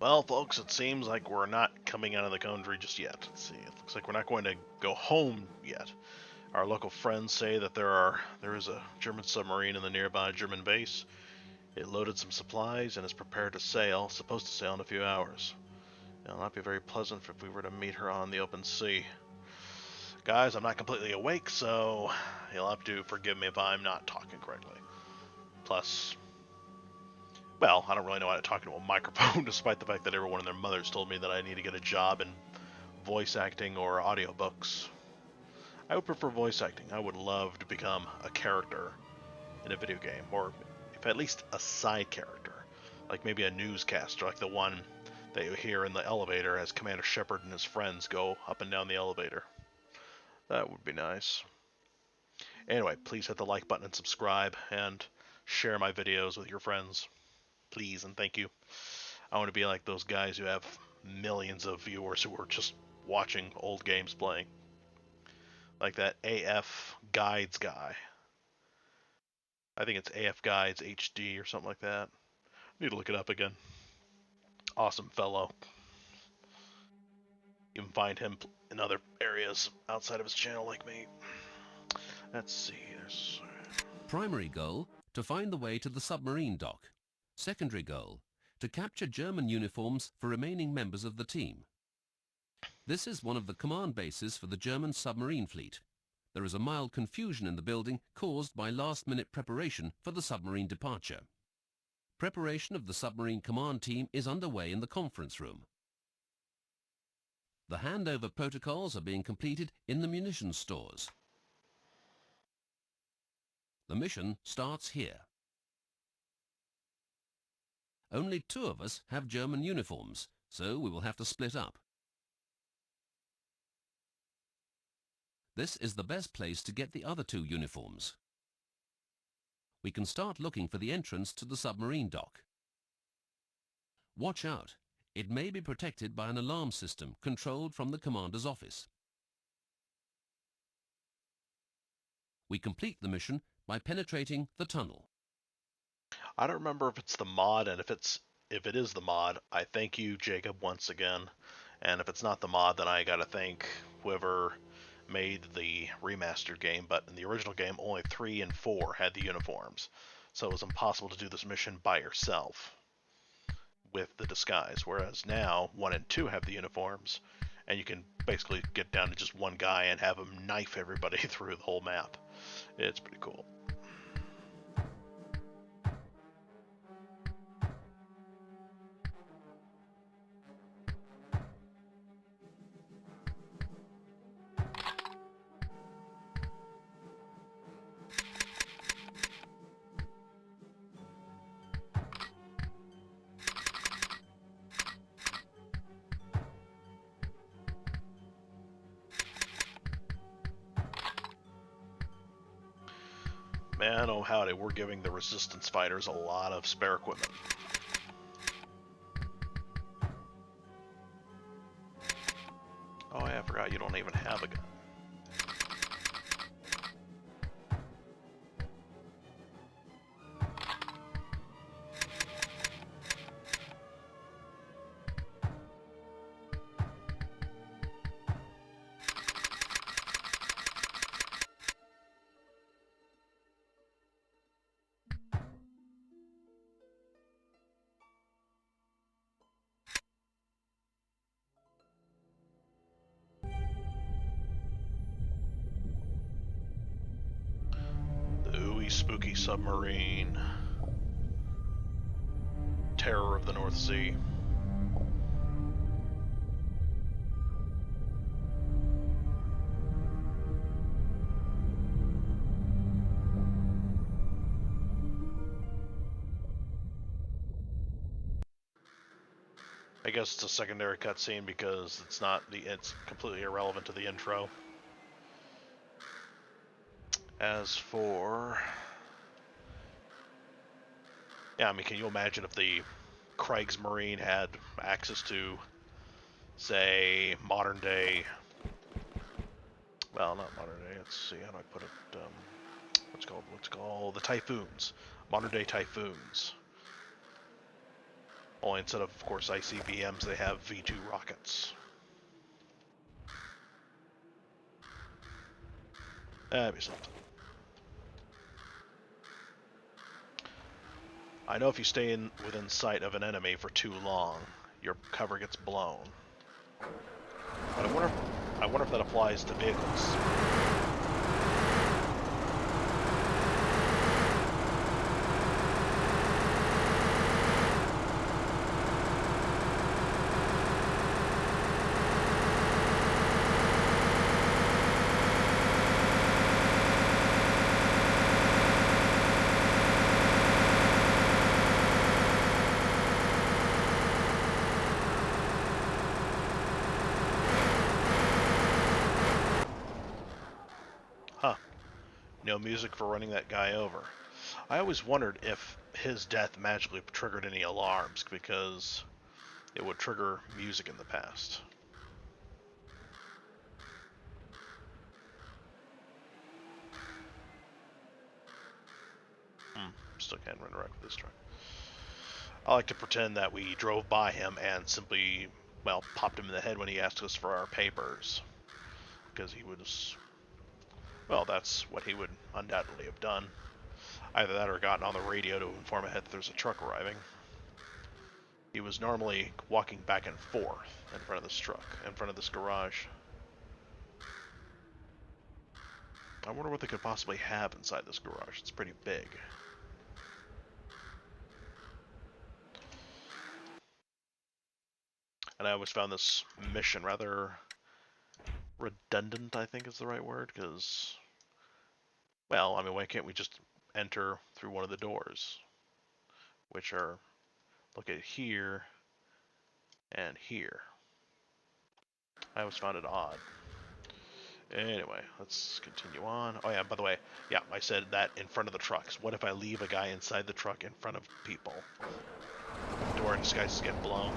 Well, folks, it seems like we're not coming out of the country just yet. Let's see. It looks like we're not going to go home yet. Our local friends say that there is a German submarine in the nearby German base. It loaded some supplies and is prepared to sail, supposed to sail in a few hours. It'll not be very pleasant if we were to meet her on the open sea. Guys, I'm not completely awake, so you'll have to forgive me if I'm not talking correctly. Plus, well, I don't really know how to talk into a microphone, despite the fact that everyone and their mothers told me that I need to get a job in voice acting or audiobooks. I would prefer voice acting. I would love to become a character in a video game, or if at least a side character, like maybe a newscaster, like the one that you hear in the elevator as Commander Shepard and his friends go up and down the elevator. That would be nice. Anyway, please hit the like button and subscribe, and share my videos with your friends. Please and thank you. I want to be like those guys who have millions of viewers who are just watching old games playing. Like that AF Guides guy. I think it's AF Guides HD or something like that. Need to look it up again. Awesome fellow. You can find him in other areas outside of his channel like me. Let's see. There's Primary goal, to find the way to the submarine dock. Secondary goal, to capture German uniforms for remaining members of the team. This is one of the command bases for the German submarine fleet. There is a mild confusion in the building caused by last-minute preparation for the submarine departure. Preparation of the submarine command team is underway in the conference room. The handover protocols are being completed in the munitions stores. The mission starts here. Only 2 of us have German uniforms, so we will have to split up. This is the best place to get the other 2 uniforms. We can start looking for the entrance to the submarine dock. Watch out. It may be protected by an alarm system controlled from the commander's office. We complete the mission by penetrating the tunnel. I don't remember if it's the mod, and if it is the mod, I thank you, Jacob, once again. And if it's not the mod, then I gotta thank whoever made the remastered game. But in the original game, only 3 and 4 had the uniforms, so it was impossible to do this mission by yourself with the disguise. Whereas now, 1 and 2 have the uniforms, and you can basically get down to just one guy and have him knife everybody through the whole map. It's pretty cool. Man, oh howdy, we're giving the resistance fighters a lot of spare equipment. Oh yeah, I forgot you don't even have a gun. The ooey spooky submarine. Terror of the North Sea. I guess it's a secondary cutscene because it's completely irrelevant to the intro. As for, yeah, I mean, can you imagine if the Kriegsmarine had access to, say, modern day? Well, not modern day. Let's see, how do I put it? What's called the Typhoons, modern day Typhoons. Only instead of course, ICBMs, they have V2 rockets. That'd be something. I know if you stay within sight of an enemy for too long, your cover gets blown. But I wonder if that applies to vehicles. Huh. No music for running that guy over. I always wondered if his death magically triggered any alarms, because it would trigger music in the past. Still can't interact with this truck. I like to pretend that we drove by him and simply, well, popped him in the head when he asked us for our papers. Because he was, well, that's what he would undoubtedly have done. Either that or gotten on the radio to inform ahead that there's a truck arriving. He was normally walking back and forth in front of this truck, in front of this garage. I wonder what they could possibly have inside this garage. It's pretty big. And I always found this mission rather redundant, I think is the right word, because, well, I mean, why can't we just enter through one of the doors? Which are located here and here. I always found it odd. Anyway, let's continue on. Oh yeah, by the way, yeah, I said that in front of the trucks. What if I leave a guy inside the truck in front of people? Do our disguises get blown?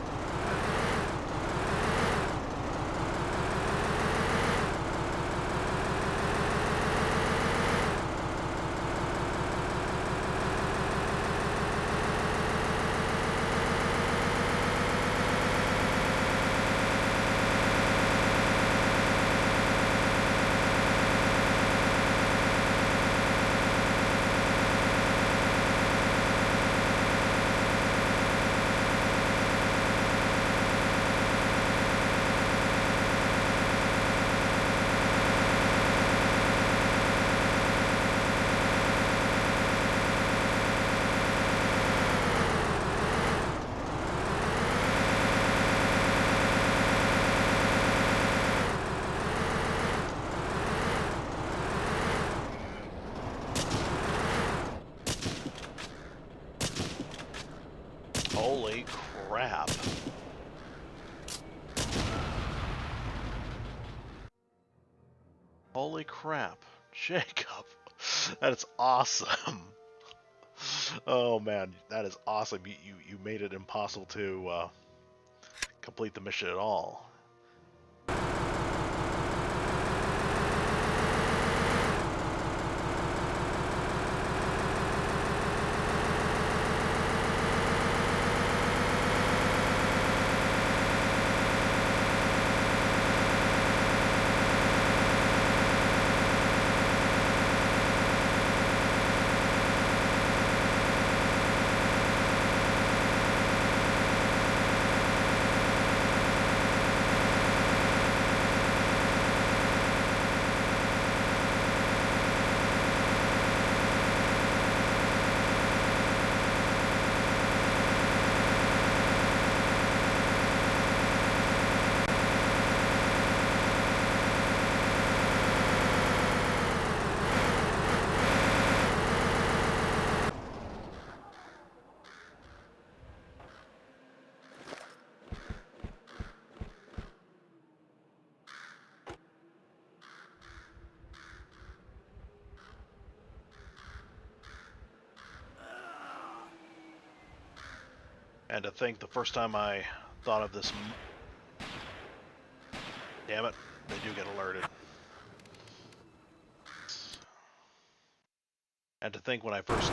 Holy crap. Holy crap. Jacob. That is awesome. Oh man, that is awesome. You made it impossible to complete the mission at all. And to think the first time I thought of this... Damn it, they do get alerted. And to think when I first...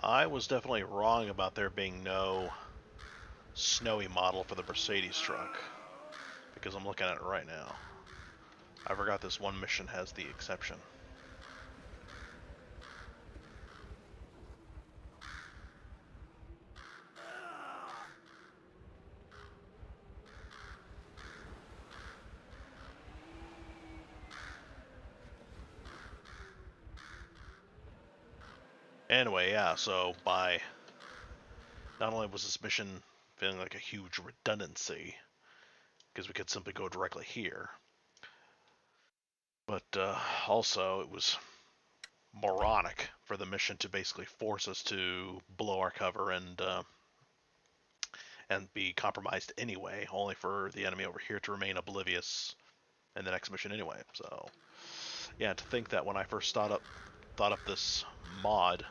I was definitely wrong about there being no snowy model for the Mercedes truck, because I'm looking at it right now. I forgot this one mission has the exception. Anyway, yeah, so by not only was this mission feeling like a huge redundancy, because we could simply go directly here, but also it was moronic for the mission to basically force us to blow our cover and be compromised anyway, only for the enemy over here to remain oblivious in the next mission anyway. So yeah, to think that when I first thought up this mod,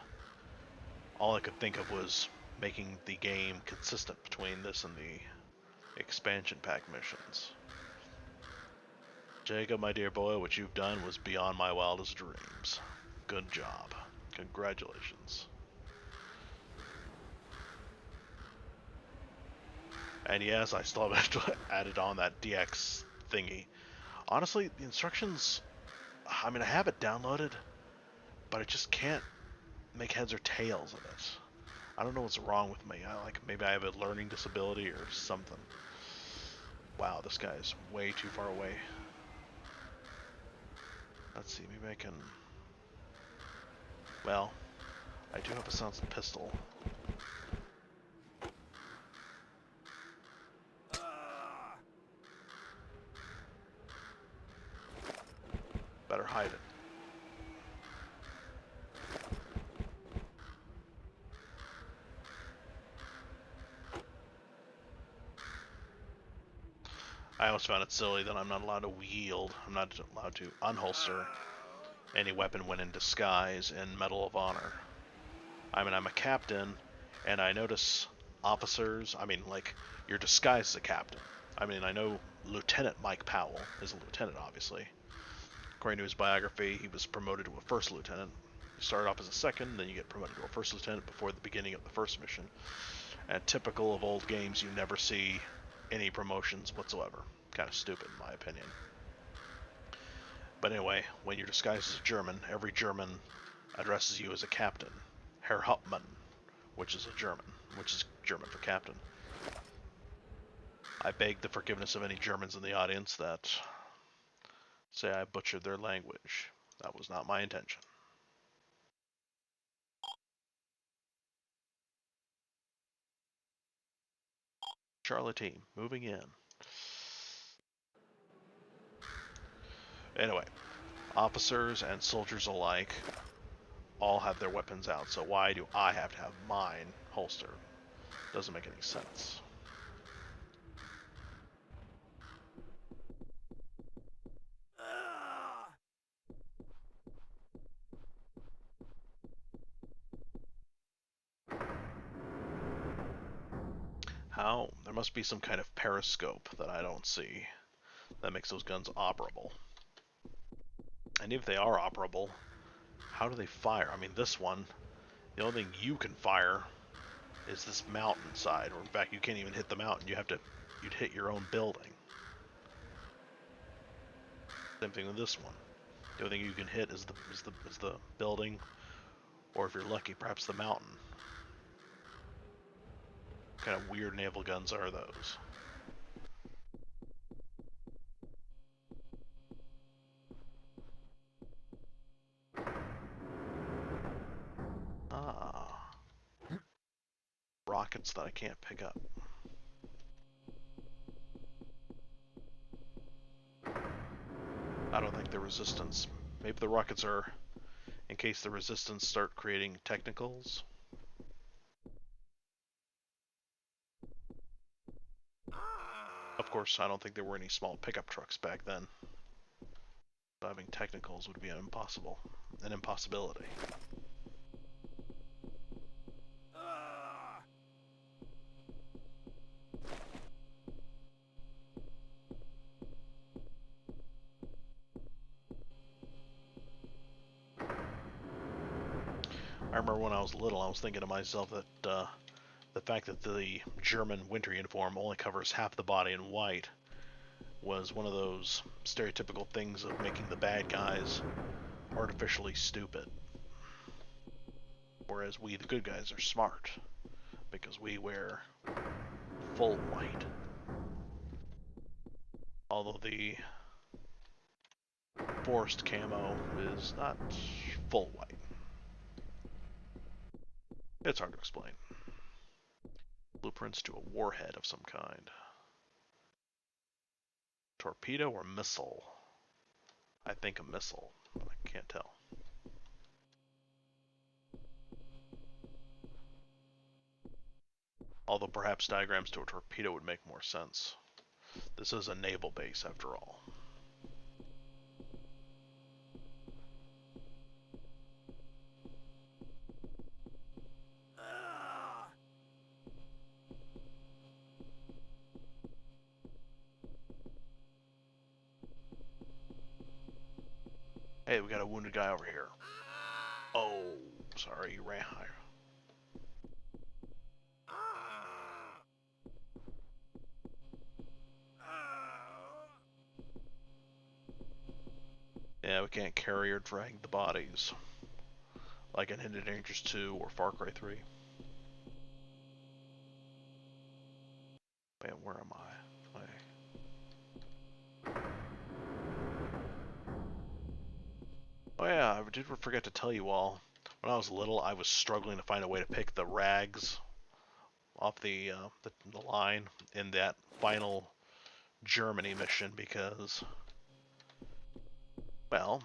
all I could think of was making the game consistent between this and the expansion pack missions. Jacob, my dear boy, what you've done was beyond my wildest dreams. Good job. Congratulations. And yes, I still haven't added on that DX thingy. Honestly, the instructions, I mean, I have it downloaded, but I just can't make heads or tails of it. I don't know what's wrong with me. Maybe I have a learning disability or something. Wow, this guy's way too far away. Let's see, maybe I can... Well, I do have a silenced pistol. Better hide it. I always found it silly that I'm not allowed to wield, I'm not allowed to unholster any weapon when in disguise in Medal of Honor. I mean, I'm a captain, and I notice officers, I mean, like, you're disguised as a captain. I mean, I know Lieutenant Mike Powell is a lieutenant, obviously. According to his biography, he was promoted to a first lieutenant. You start off as a second, then you get promoted to a first lieutenant before the beginning of the first mission. And typical of old games, you never see any promotions whatsoever. Kind of stupid, in my opinion. But anyway, when you're disguised as a German, every German addresses you as a captain. Herr Hauptmann, which is German for captain. I beg the forgiveness of any Germans in the audience that say I butchered their language. That was not my intention. Charlie team, moving in. Anyway, officers and soldiers alike all have their weapons out, so why do I have to have mine holstered? Doesn't make any sense. How? There must be some kind of periscope that I don't see that makes those guns operable. And if they are operable, how do they fire? I mean, this one, the only thing you can fire is this mountainside, or in fact, you can't even hit the mountain. You'd hit your own building. Same thing with this one. The only thing you can hit is the building, or if you're lucky, perhaps the mountain. What kind of weird naval guns are those? Ah, rockets that I can't pick up. I don't think the resistance. Maybe the rockets are in case the resistance start creating technicals. Of course, I don't think there were any small pickup trucks back then. So having technicals would be an impossibility. I remember when I was little, I was thinking to myself that the fact that the German winter uniform only covers half the body in white was one of those stereotypical things of making the bad guys artificially stupid. Whereas we, the good guys, are smart because we wear full white. Although the forest camo is not full white. It's hard to explain. Blueprints to a warhead of some kind. Torpedo or missile? I think a missile, but I can't tell. Although perhaps diagrams to a torpedo would make more sense. This is a naval base after all. Hey, we got a wounded guy over here. Oh, sorry, you ran higher. Yeah, we can't carry or drag the bodies. Like in Hidden Dangers 2 or Far Cry 3. Man, where am I? Oh yeah, I did forget to tell you all. When I was little, I was struggling to find a way to pick the rags off the line in that final Germany mission because, well,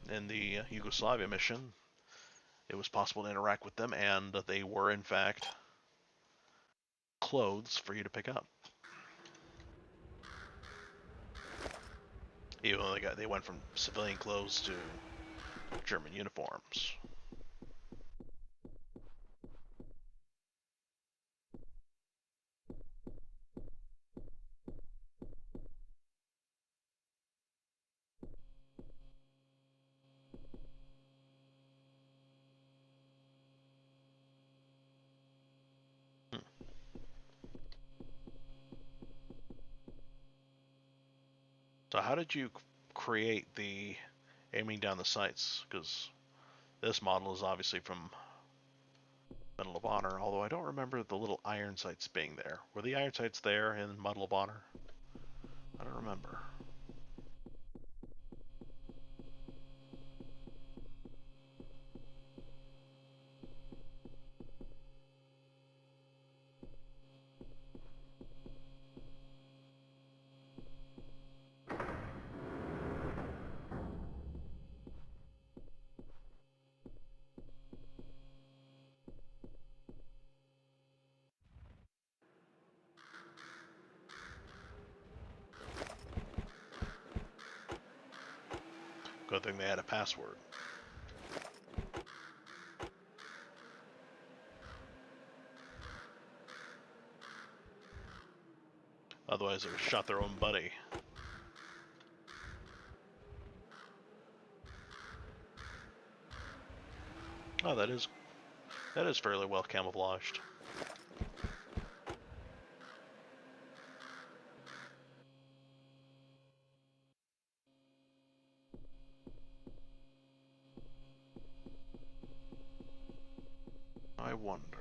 in the Yugoslavia mission, it was possible to interact with them, and they were in fact clothes for you to pick up. Even though they went from civilian clothes to German uniforms. So how did you create the aiming down the sights? Because this model is obviously from Medal of Honor, although I don't remember the little iron sights being there. Were the iron sights there in Medal of Honor? I don't remember. Good thing they had a password. Otherwise, they would have shot their own buddy. Oh, that is fairly well camouflaged. I wonder.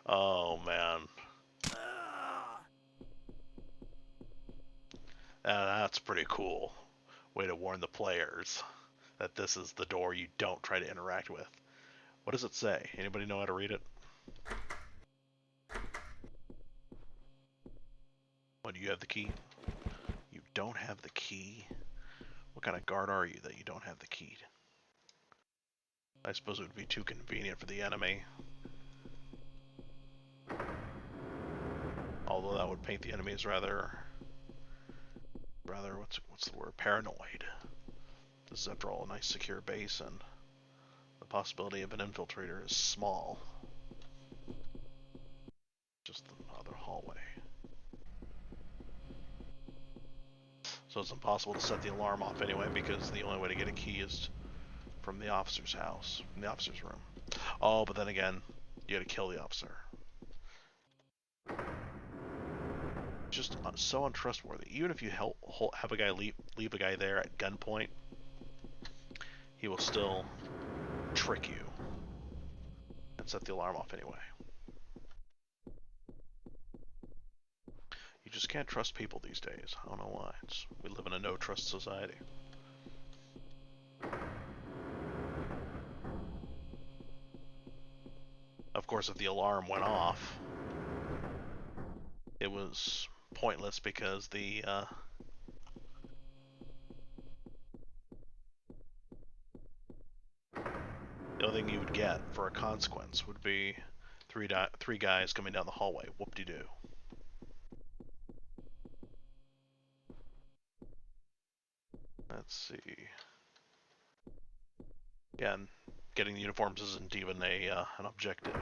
Oh man. That's pretty cool. Way to warn the players that this is the door you don't try to interact with. What does it say? Anybody know how to read it? What, do you have the key? You don't have the key? What kind of guard are you that you don't have the key? I suppose it would be too convenient for the enemy. Although that would paint the enemy as rather what's the word? Paranoid. This is after all a nice secure base, and the possibility of an infiltrator is small. other hallway. So it's impossible to set the alarm off anyway, because the only way to get a key is from the officer's house, from the officer's room. Oh, but then again, you gotta kill the officer. Just so untrustworthy. Even if you have a guy leave a guy there at gunpoint, he will still trick you and set the alarm off anyway. You just can't trust people these days. I don't know why. We live in a no-trust society. Of course, if the alarm went off, it was pointless because the only thing you would get for a consequence would be three guys coming down the hallway. Whoop-de-doo. Let's see. Yeah, and getting the uniforms isn't even an objective.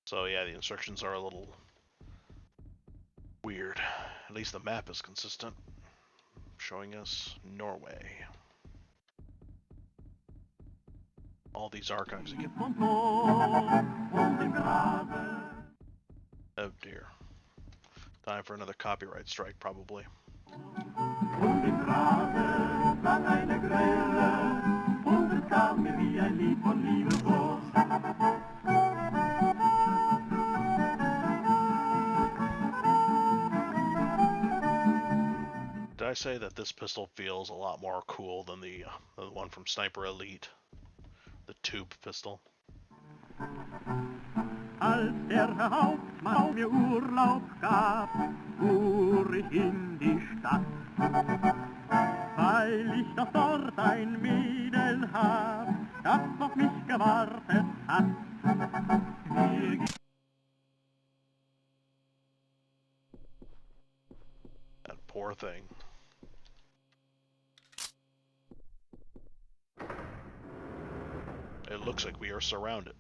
So yeah, the instructions are a little weird. At least the map is consistent, showing us Norway. All these archives again. Oh dear. Time for another copyright strike, probably. Did I say that this pistol feels a lot more cool than the one from Sniper Elite? The tube pistol. Als der Herr Hauptmann mir Urlaub gab, fuhr ich in die Stadt, weil ich doch dort ein Mädel hab, das auf mich gewartet hat. That poor thing. It looks like we are surrounded.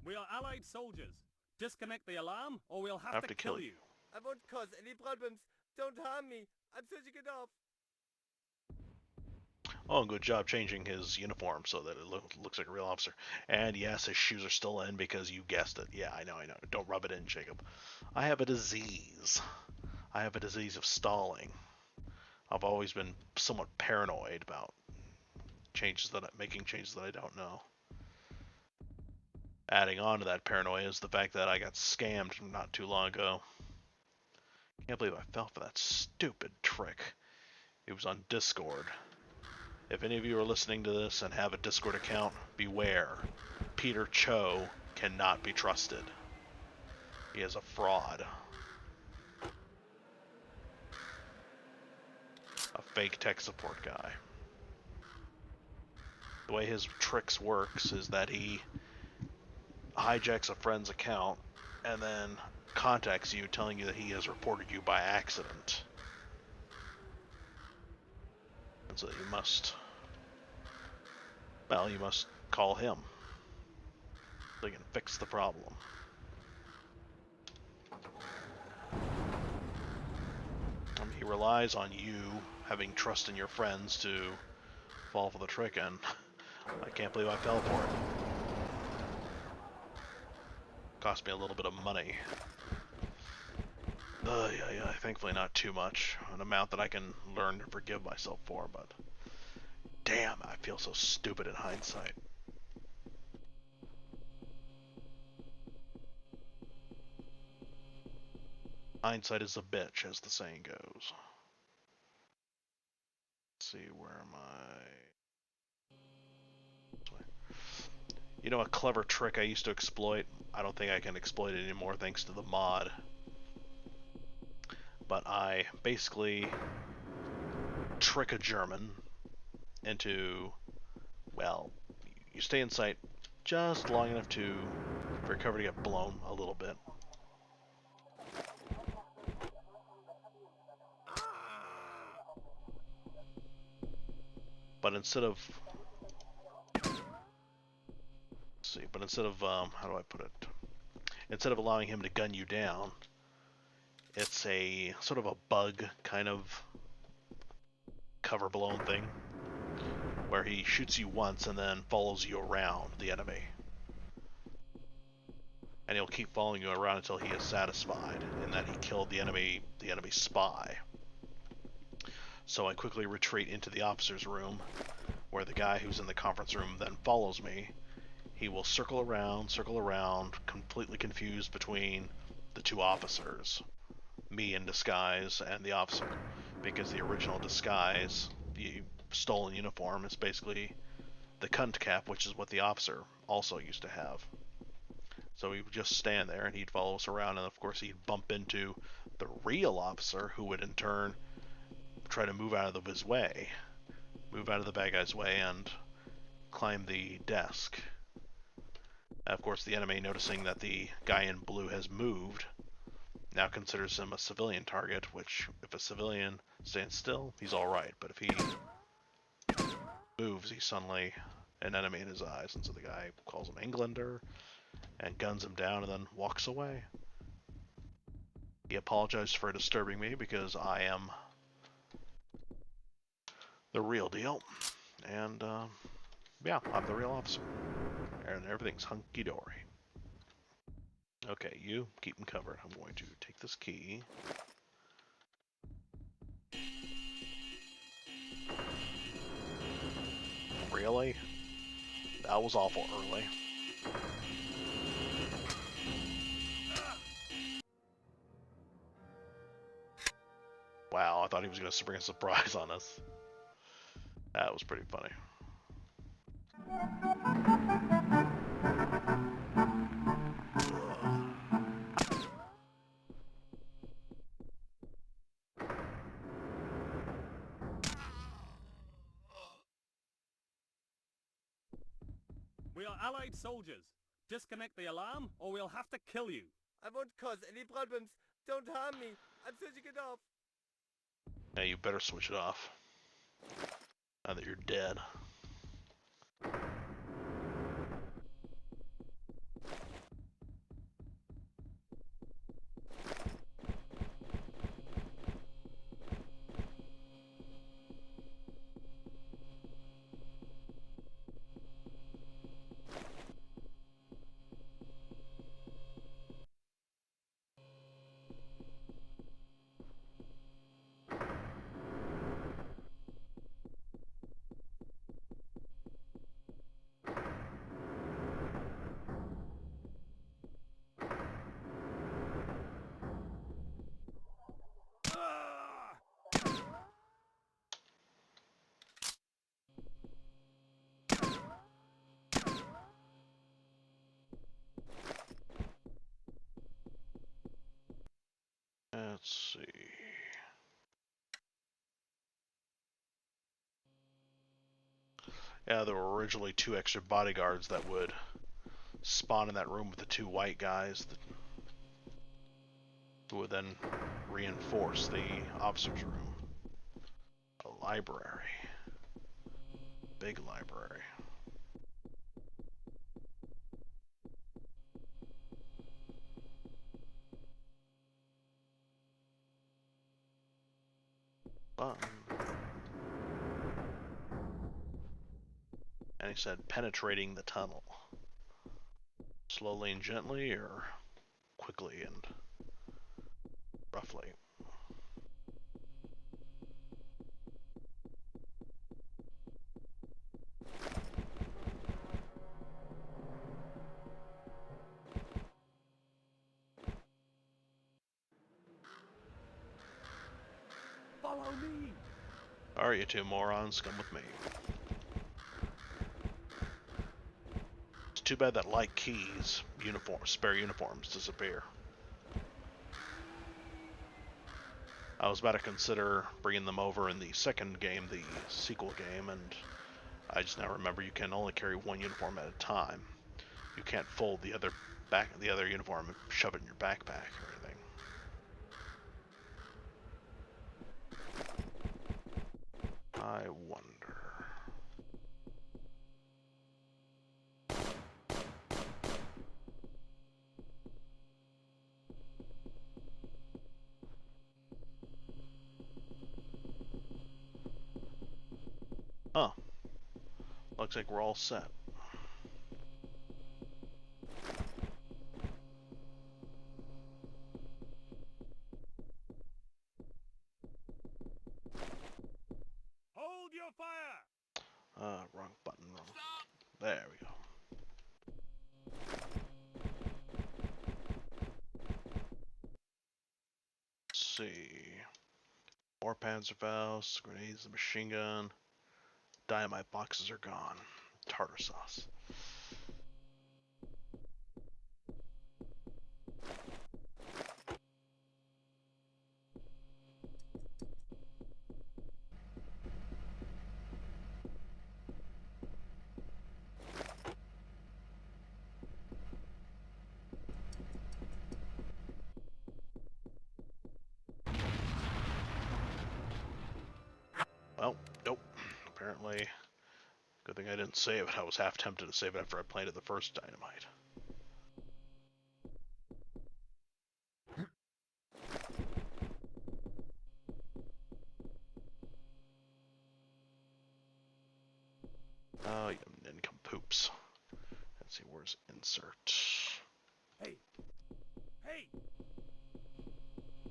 We are allied soldiers. Disconnect the alarm, or we'll have to kill you. I won't cause any problems. Don't harm me. I'm switching it off. Oh, good job changing his uniform so that it looks like a real officer. And yes, his shoes are still in because you guessed it. Yeah, I know. Don't rub it in, Jacob. I have a disease. I have a disease of stalling. I've always been somewhat paranoid about making changes that I don't know. Adding on to that paranoia is the fact that I got scammed not too long ago. Can't believe I fell for that stupid trick. It was on Discord. If any of you are listening to this and have a Discord account, beware. Peter Cho cannot be trusted. He is a fraud. A fake tech support guy. The way his tricks works is that he hijacks a friend's account and then contacts you telling you that he has reported you by accident. And so you must call him so he can fix the problem. He relies on you having trust in your friends to fall for the trick, and I can't believe I fell for it. Cost me a little bit of money. Yeah, thankfully not too much. An amount that I can learn to forgive myself for, but damn, I feel so stupid in hindsight. Hindsight is a bitch, as the saying goes. Let's see, where am I? You know, a clever trick I used to exploit? I don't think I can exploit it anymore thanks to the mod. But I basically trick a German into, well, you stay in sight just long enough for your cover to get blown a little bit. But instead of, how do I put it? Instead of allowing him to gun you down, it's a sort of a bug kind of cover blown thing, where he shoots you once and then follows you around the enemy. And he'll keep following you around until he is satisfied in that he killed the enemy spy. So I quickly retreat into the officer's room, where the guy who's in the conference room then follows me. He will circle around, completely confused between the two officers, me in disguise and the officer, because the original disguise, the stolen uniform, is basically the cunt cap, which is what the officer also used to have. So he would just stand there and he'd follow us around, and of course he'd bump into the real officer, who would in turn try to move out of the bad guy's way and climb the desk. Of course, the enemy, noticing that the guy in blue has moved, now considers him a civilian target, which, if a civilian stands still, he's alright, but if he moves, he's suddenly an enemy in his eyes, and so the guy calls him Englander and guns him down and then walks away. He apologized for disturbing me because I am the real deal, and yeah, I'm the real officer, and everything's hunky-dory. Okay, you keep him covered. I'm going to take this key. Really? That was awful early. Wow, I thought he was going to bring a surprise on us. That was pretty funny. We are Allied soldiers. Disconnect the alarm or we'll have to kill you. I won't cause any problems. Don't harm me. I'm switching it off. Yeah, you better switch it off. Now that you're dead. Let's see. Yeah, there were originally 2 extra bodyguards that would spawn in that room with the 2 white guys who would then reinforce the officer's room. A library. Big library. Fun. And he said penetrating the tunnel. Slowly and gently, or quickly and roughly? Follow me. Alright, you 2 morons, come with me. It's too bad that like keys, spare uniforms disappear. I was about to consider bringing them over in the second game, the sequel game, and I just now remember you can only carry one uniform at a time. You can't fold the other uniform and shove it in your backpack or anything. I wonder. Oh, looks like we're all set. Hold your fire! Wrong button. Wrong. There we go. Let's see. More Panzerfaust, grenades, the machine gun. Dynamite boxes are gone. Tartar sauce. Well, nope. Apparently, good thing I didn't save it. I was half tempted to save it after I planted the first dynamite. Oh, you nincompoops. Let's see, where's insert? Hey! Hey!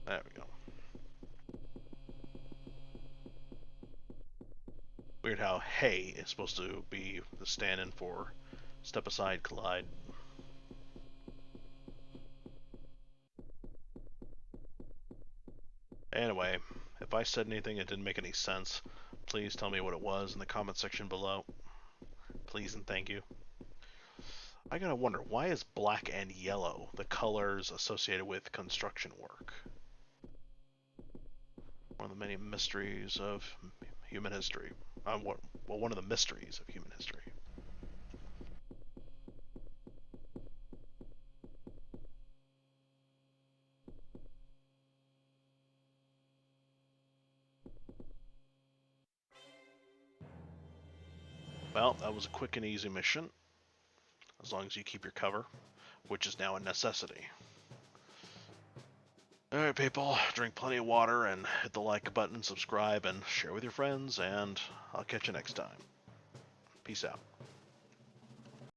There we go. Weird how hey is supposed to be the stand-in for step aside, collide. Anyway, if I said anything that didn't make any sense, please tell me what it was in the comment section below. Please and thank you. I gotta wonder, why is black and yellow the colors associated with construction work? One of the many mysteries of human history. One of the mysteries of human history. Well, that was a quick and easy mission, as long as you keep your cover, which is now a necessity. Alright people, drink plenty of water and hit the like button, subscribe, and share with your friends, and I'll catch you next time. Peace out.